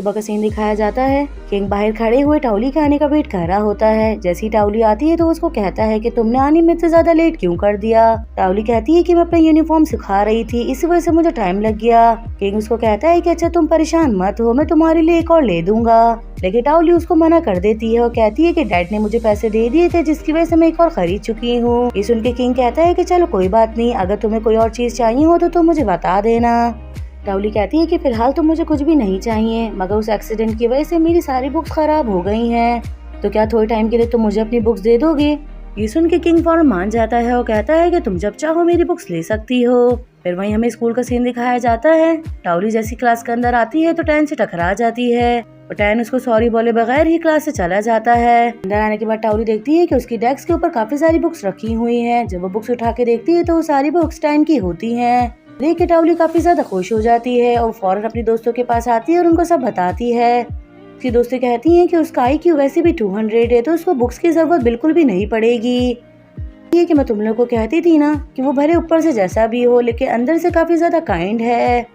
सुबह का सीन दिखाया जाता है। किंग बाहर खड़े हुए टाउली के आने का वेट कर रहा होता है। जैसी टाउली आती है तो उसको कहता है कि तुमने आने में इतना ज्यादा लेट क्यों कर दिया। टाउली कहती है कि मैं अपना यूनिफॉर्म सुखा रही थी, इसी वजह से मुझे टाइम लग गया। किंग उसको कहता है कि अच्छा तुम परेशान मत हो, मैं तुम्हारे लिए एक और ले दूंगा। लेकिन टाउली उसको मना कर देती है और कहती है कि डैड ने मुझे पैसे दे दिए थे जिसकी वजह से मैं एक और खरीद चुकी हूँ। ये सुन के किंग कहता है कि चलो कोई बात नहीं, अगर तुम्हें कोई और चीज चाहिए हो तो तुम मुझे बता देना। टाउली कहती है कि फिलहाल तो मुझे कुछ भी नहीं चाहिए, मगर उस एक्सीडेंट की वजह से मेरी सारी बुक्स खराब हो गई हैं, तो क्या थोड़े टाइम के लिए तुम मुझे अपनी बुक्स दे दोगे। ये सुन के किंग फौरन मान जाता है और कहता है कि तुम जब चाहो मेरी बुक्स ले सकती हो। फिर वहीं हमें स्कूल का सीन दिखाया जाता है। टाउली जैसी क्लास के अंदर आती है तो टैन से टकरा जाती है और टैन उसको सॉरी बोले बगैर ही क्लास से चला जाता है। अंदर आने के बाद टाउली देखती है कि उसकी डेस्क के ऊपर काफी सारी बुक्स रखी हुई हैं। जब वो बुक्स उठा के देखती है तो वो सारी बुक्स टैन की होती हैं। देख के टाउली काफी ज्यादा खुश हो जाती है और फौरन अपने दोस्तों के पास आती है और उनको सब बताती है। उसकी दोस्तें कहती हैं कि उसका IQ वैसे भी 200 है तो उसको बुक्स की जरूरत बिल्कुल भी नहीं पड़ेगी। ये कि मैं तुम लोगों को कहती थी ना कि वो भले ऊपर से जैसा भी हो लेकिन अंदर से काफी ज्यादा काइंड है।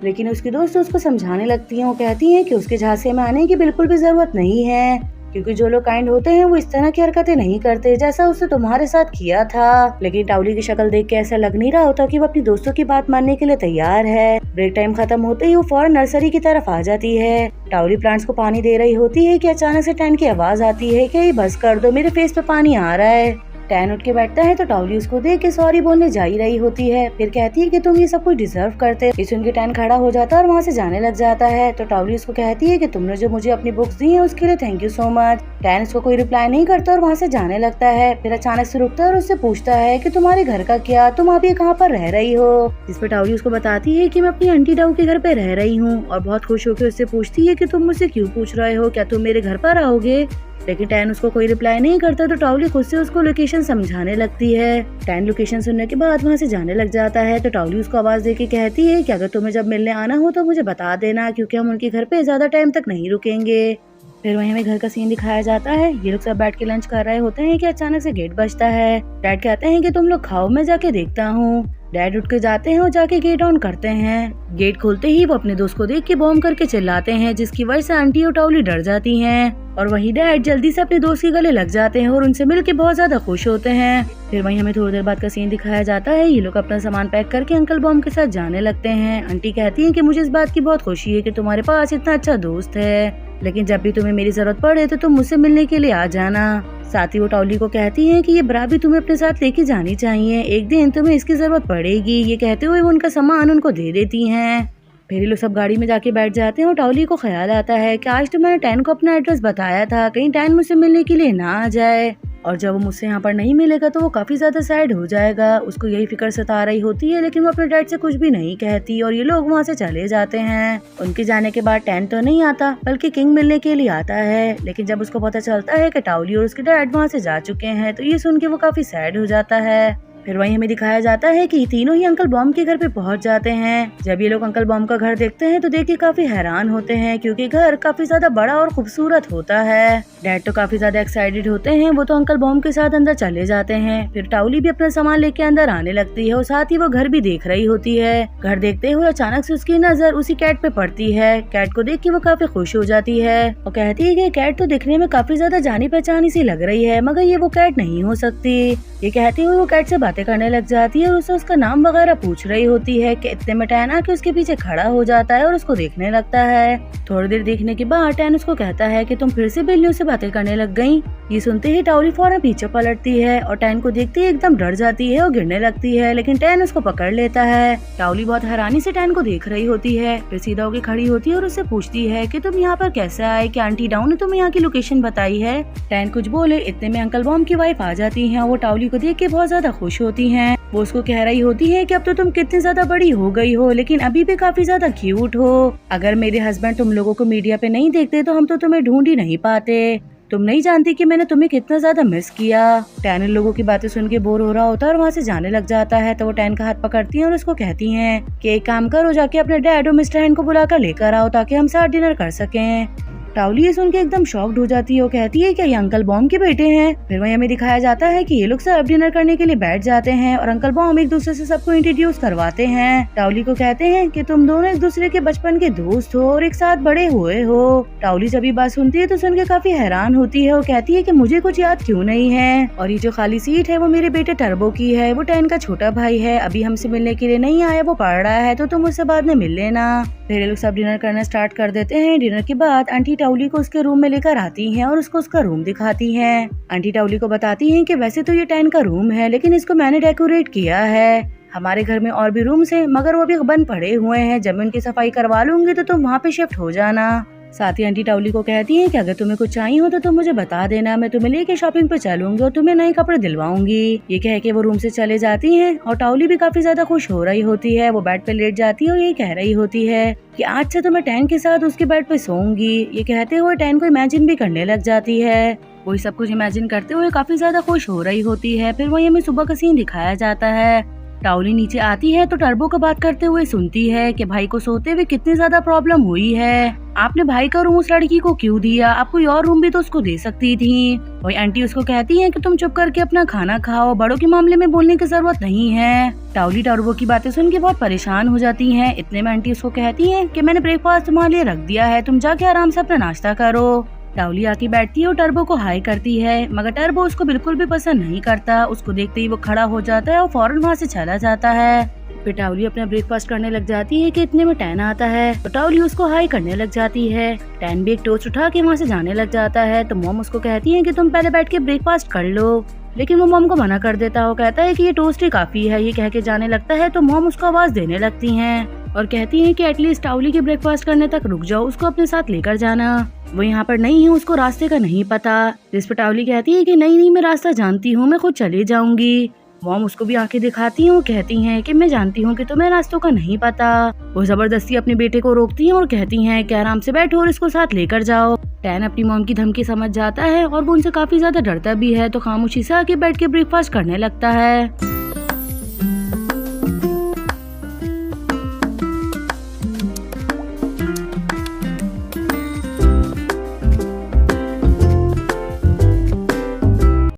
लेकिन उसकी दोस्त उसको समझाने लगती हैं और कहती हैं कि उसके झांसे में आने की बिल्कुल भी जरूरत नहीं है, क्योंकि जो लोग काइंड होते हैं वो इस तरह की हरकतें नहीं करते जैसा उसने तुम्हारे साथ किया था। लेकिन टाउली की शक्ल देख के ऐसा लग नहीं रहा होता कि वो अपनी दोस्तों की बात मानने के लिए तैयार है। ब्रेक टाइम खत्म होते ही वो फौरन नर्सरी की तरफ आ जाती है। टाउली प्लांट्स को पानी दे रही होती है कि अचानक से टैन की आवाज आती है कि ये बस कर दो, मेरे फेस पे पानी आ रहा है। टैन उठ के बैठता है तो टाउली उसको देख के सॉरी बोलने जा ही रही होती है। फिर कहती है कि तुम ये सब कुछ डिजर्व करते। ये सुन के टैन खड़ा हो जाता है और वहाँ से जाने लग जाता है। तो टाउली उसको कहती है कि तुमने जो मुझे अपनी बुक्स दी हैं उसके लिए thank you so much. Tan उसको कोई रिप्लाई नहीं करता और वहाँ से जाने लगता है। फिर अचानक से रुकता है और उससे पूछता है कि तुम्हारे घर का क्या, तुम अभी कहाँ पर रह रही हो। इस पर टाउली उसको बताती है कि मैं अपनी आंटी डाउ के घर पे रह रही हूँ और बहुत खुश होकर उससे पूछती है कि तुम मुझसे क्यों पूछ रहे हो, क्या तुम मेरे घर पर आओगे। लेकिन टैन उसको कोई रिप्लाई नहीं करता तो टाउली खुद से उसको लोकेशन समझाने लगती है। टैन लोकेशन सुनने के बाद वहाँ से जाने लग जाता है। तो टाउली उसको आवाज देके कहती है कि अगर तुम्हें जब मिलने आना हो तो मुझे बता देना, क्योंकि हम उनके घर पे ज्यादा टाइम तक नहीं रुकेंगे। फिर वहीं हमें घर का सीन दिखाया जाता है। ये लोग सब बैठ के लंच कर रहे होते हैं कि अचानक से गेट बजता है। डैड कहते हैं कि तुम लोग खाओ, मैं जाके देखता हूँ। डैड उठ के जाते हैं और जाके गेट ऑन करते हैं। गेट खोलते ही वो अपने दोस्त को देख के बॉम्ब करके चिल्लाते हैं, जिसकी वजह से आंटी और टाउली डर जाती हैं। और वहीं डैड जल्दी से अपने दोस्त के गले लग जाते हैं और उनसे मिलके बहुत ज्यादा खुश होते हैं। फिर वहीं हमें थोड़ी देर बाद का सीन दिखाया जाता है। ये लोग अपना सामान पैक करके अंकल बॉम्ब के साथ जाने लगते हैं। आंटी कहती है कि मुझे इस बात की बहुत खुशी है कि तुम्हारे पास इतना अच्छा दोस्त है, लेकिन जब भी तुम्हें मेरी जरूरत पड़े तो तुम मुझसे मिलने के लिए आ जाना। साथ ही वो टाउली को कहती है कि ये ब्रा भी तुम्हें अपने साथ लेके जानी चाहिए, एक दिन तुम्हें इसकी जरूरत पड़ेगी। ये कहते हुए वो उनका सामान उनको दे देती हैं। फिर ये लोग सब गाड़ी में जाके बैठ जाते हैं और टाउली को ख्याल आता है कि आज तो मैंने टैन को अपना एड्रेस बताया था, कहीं टैन मुझसे मिलने के लिए ना आ जाए, और जब वो मुझसे यहाँ पर नहीं मिलेगा तो वो काफी ज्यादा सैड हो जाएगा। उसको यही फिक्र सता रही होती है, लेकिन वो अपने डैड से कुछ भी नहीं कहती और ये लोग वहाँ से चले जाते हैं। उनके जाने के बाद टैन तो नहीं आता बल्कि किंग मिलने के लिए आता है। लेकिन जब उसको पता चलता है कि टाउली और उसके डैड वहाँ से जा चुके हैं तो ये सुन के वो काफी सैड हो जाता है। फिर वहीं हमें दिखाया जाता है कि तीनों ही अंकल बॉम्ब के घर पे पहुंच जाते हैं। जब ये लोग अंकल बॉम्ब का घर देखते हैं तो देख के काफी हैरान होते हैं, क्योंकि घर काफी ज्यादा बड़ा और खूबसूरत होता है। डैड तो काफी ज्यादा एक्साइटेड होते हैं, वो तो अंकल बॉम्ब के साथ अंदर चले जाते हैं। फिर टाउली भी अपना सामान लेके अंदर आने लगती है और साथ ही वो घर भी देख रही होती है। घर देखते हुए अचानक से उसकी नजर उसी कैट पे पड़ती है। कैट को देख के वो काफी खुश हो जाती है और कहती है कि कैट तो दिखने में काफी ज्यादा जानी पहचानी सी लग रही है, मगर ये वो कैट नहीं हो सकती। ये कहते हुए वो कैट से बातें करने लग जाती है और उससे उसका नाम वगैरह पूछ रही होती है कि इतने में टैन आके उसके पीछे खड़ा हो जाता है और उसको देखने लगता है। थोड़ी देर देखने के बाद टैन उसको कहता है कि तुम फिर से बिल्लियों से बातें करने लग गई। ये सुनते ही टाउली फौरन पीछे पलटती है और टैन को देखते ही एकदम डर जाती है और गिरने लगती है, लेकिन टैन उसको पकड़ लेता है। टाउली बहुत हैरानी से टैन को देख रही होती है, फिर सीधा होकर खड़ी होती है और उससे पूछती है कि तुम यहाँ पर कैसे आए, कि आंटी डाउ ने तुम्हें यहाँ की लोकेशन बताई है। टैन कुछ बोले इतने में अंकल बॉम्ब की वाइफ आ जाती है। वो टाउली को देख के बहुत ज्यादा खुश होती है। वो उसको कह रही होती है कि अब तो तुम कितनी ज्यादा बड़ी हो गई हो, लेकिन अभी भी काफी ज्यादा क्यूट हो। अगर मेरे हस्बैंड तुम लोगों को मीडिया पे नहीं देखते तो हम तो तुम्हें ढूंढ ही नहीं पाते। तुम नहीं जानती कि मैंने तुम्हें कितना ज्यादा मिस किया। टैन इन लोगों की बातें सुन के बोर हो रहा होता है और वहाँ से जाने लग जाता है। तो वो टैन का हाथ पकड़ती है और उसको कहती हैं कि एक काम करो, जाके अपने डैड और मिस्टर हैन को बुला कर लेकर आओ ताकि हम साथ डिनर कर सकें। टाउली ये सुन के एकदम शॉक्ड हो जाती है। वो कहती है क्या ये अंकल बॉम्ब के बेटे हैं। फिर वहीं हमें दिखाया जाता है कि ये लोग सब डिनर करने के लिए बैठ जाते हैं और अंकल बॉम्ब एक दूसरे से सबको इंट्रोड्यूस करवाते हैं। टाउली को कहते हैं कि तुम दोनों एक दूसरे के बचपन के दोस्त हो और एक साथ बड़े हुए हो। टाउली जब ये बात सुनती है तो सुन के काफी हैरान होती है। वो कहती है कि मुझे कुछ याद क्यों नहीं है, और ये जो खाली सीट है वो मेरे बेटे टर्बो की है। वो टैन का छोटा भाई है, अभी हमसे मिलने के लिए नहीं आया, वो पढ़ रहा है, तो तुम उससे बाद में मिल लेना। फिर ये लोग सब डिनर करना स्टार्ट कर देते हैं। डिनर के बाद आंटी टाउली को उसके रूम में लेकर आती हैं और उसको उसका रूम दिखाती हैं। आंटी टाउली को बताती हैं कि वैसे तो ये टैन का रूम है, लेकिन इसको मैंने डेकोरेट किया है। हमारे घर में और भी रूम्स हैं, मगर वो भी बंद पड़े हुए हैं। जब मैं उनकी सफाई करवा लूंगी तो तुम वहाँ पे शिफ्ट हो जाना। साथ ही आंटी टाउली को कहती हैं कि अगर तुम्हें कुछ चाहिए हो तो तुम मुझे बता देना, मैं तुम्हें लेके शॉपिंग पे चलूंगी और तुम्हें नए कपड़े दिलवाऊंगी। ये कह के वो रूम से चले जाती हैं और टाउली भी काफी ज्यादा खुश हो रही होती है। वो बेड पे लेट जाती है और ये कह रही होती है कि आज से तो मैं टैन के साथ उसके बेड पे सोऊंगी। ये कहते हुए टैन को इमेजिन भी करने लग जाती है। वो सब कुछ इमेजिन करते हुए काफी ज्यादा खुश हो रही होती है। फिर वही हमें सुबह का सीन दिखाया जाता है। टाउली नीचे आती है तो टर्बो को बात करते हुए सुनती है कि भाई को सोते हुए कितनी ज्यादा प्रॉब्लम हुई है। आपने भाई का रूम उस लड़की को क्यों दिया, आप कोई और रूम भी तो उसको दे सकती थी। वही आंटी उसको कहती है कि तुम चुप करके अपना खाना खाओ, बड़ों के मामले में बोलने की जरूरत नहीं है। टाउली टर्बो की बातें सुन के बहुत परेशान हो जाती है। इतने में आंटी उसको कहती है कि मैंने ब्रेकफास्ट तुम्हारे लिए रख दिया है, तुम जाके आराम से अपना नाश्ता करो। टाउली आके बैठती है और टर्बो को हाई करती है, मगर टर्बो उसको बिल्कुल भी पसंद नहीं करता। उसको देखते ही वो खड़ा हो जाता है और फौरन वहाँ से चला जाता है। फिर टाउली अपना ब्रेकफास्ट करने लग जाती है कि इतने में टैन आता है तो टाउली उसको हाई करने लग जाती है। टैन भी एक टोस्ट उठा के वहाँ से जाने लग जाता है तो मॉम उसको कहती है कि तुम पहले बैठ के ब्रेकफास्ट कर लो, लेकिन वो मॉम को मना कर देता है। वो कहता है कि ये टोस्ट ही काफी है। ये कह के जाने लगता है तो मॉम उसको आवाज देने लगती हैं और कहती हैं कि एटलीस्ट टाउली के ब्रेकफास्ट करने तक रुक जाओ, उसको अपने साथ लेकर जाना। वो यहाँ पर नहीं है, उसको रास्ते का नहीं पता। जिस पर टाउली कहती है कि नहीं मैं रास्ता जानती हूँ, मैं खुद चली जाऊंगी। मॉम उसको भी आंखें दिखाती हैं और कहती हैं कि मैं जानती हूँ कि तुम्हें रास्तों का नहीं पता। वो जबरदस्ती अपने बेटे को रोकती हैं और कहती हैं कि आराम से बैठो और इसको साथ लेकर जाओ। टैन अपनी मॉम की धमकी समझ जाता है और वो उनसे काफी ज्यादा डरता भी है, तो खामोशी से आके बैठ के ब्रेकफास्ट करने लगता है।